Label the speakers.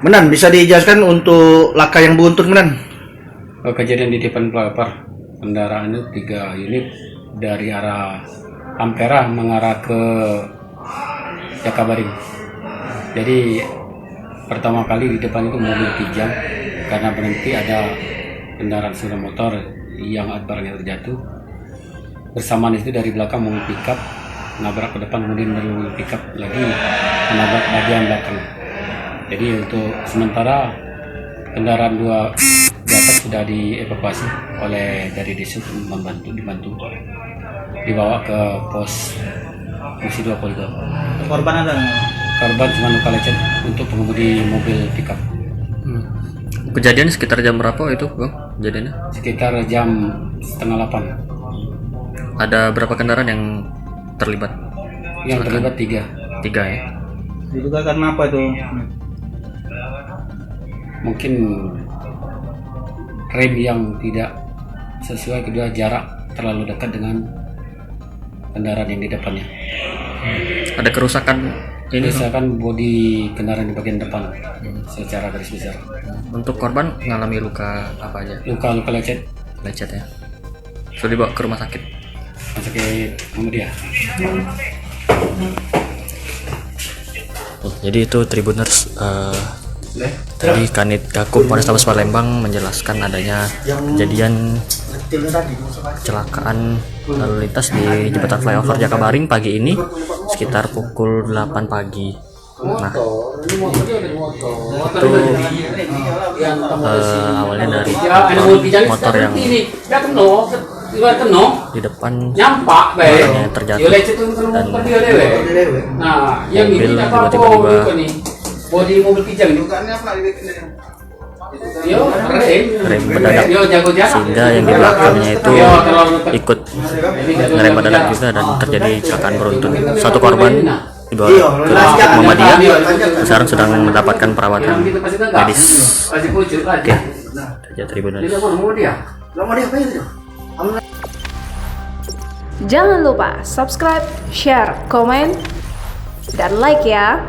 Speaker 1: Menan, bisa dijelaskan untuk laka yang beruntun, Menan?
Speaker 2: Kejadian di depan pelapar kendaraan itu 3 unit dari arah Ampera mengarah ke Jakabaring. Jadi pertama kali di depan itu mobil Kijang, karena berhenti ada kendaraan sepeda motor yang barangnya terjatuh. Bersamaan itu dari belakang mobil pickup nabrak ke depan, kemudian dari mobil pickup lagi menabrak bagian belakang. Jadi untuk sementara kendaraan 2 di atas sudah dievakuasi oleh dari Disub, dibantu dibawa ke pos Komisi 2 Polda.
Speaker 1: Korban ada?
Speaker 2: Korban cuma luka lecet untuk pengemudi mobil pickup.
Speaker 3: Kejadian sekitar jam berapa itu, Bang? Kejadiannya?
Speaker 2: Sekitar jam 7:30.
Speaker 3: Ada berapa kendaraan yang terlibat?
Speaker 2: Yang terlibat 3.
Speaker 3: 3 ya.
Speaker 1: Diduga karena apa itu?
Speaker 2: Mungkin rem yang tidak sesuai, kedua jarak terlalu dekat dengan kendaraan yang di depannya.
Speaker 3: Ada kerusakan ini, Bang?
Speaker 2: Misalkan bodi kendaraan di bagian depan secara garis besar.
Speaker 3: Untuk korban mengalami luka apa aja?
Speaker 2: Luka lecet,
Speaker 3: Lecet ya. Sudah dibawa ke rumah sakit.
Speaker 2: masuk ke kemudian.
Speaker 3: Jadi itu Tribuners, tadi Kanit Gakum Polrestabes Palembang menjelaskan adanya kejadian kecelakaan lalu lintas di jembatan flyover Jakabaring pagi ini sekitar pukul 8 pagi. Nah, itu awalnya dari motor yang di depan yang terjatuh dan mobil tiba-tiba rem mendadak, sehingga yang di belakangnya itu ikut ngerem mendadak juga dan terjadi kecelakaan beruntun. Satu korban dibawa ke rumah Muhammadiyah, sekarang sedang mendapatkan perawatan medis. Oke, saja Tribuners.
Speaker 4: Jangan lupa subscribe, share, komen, dan like ya.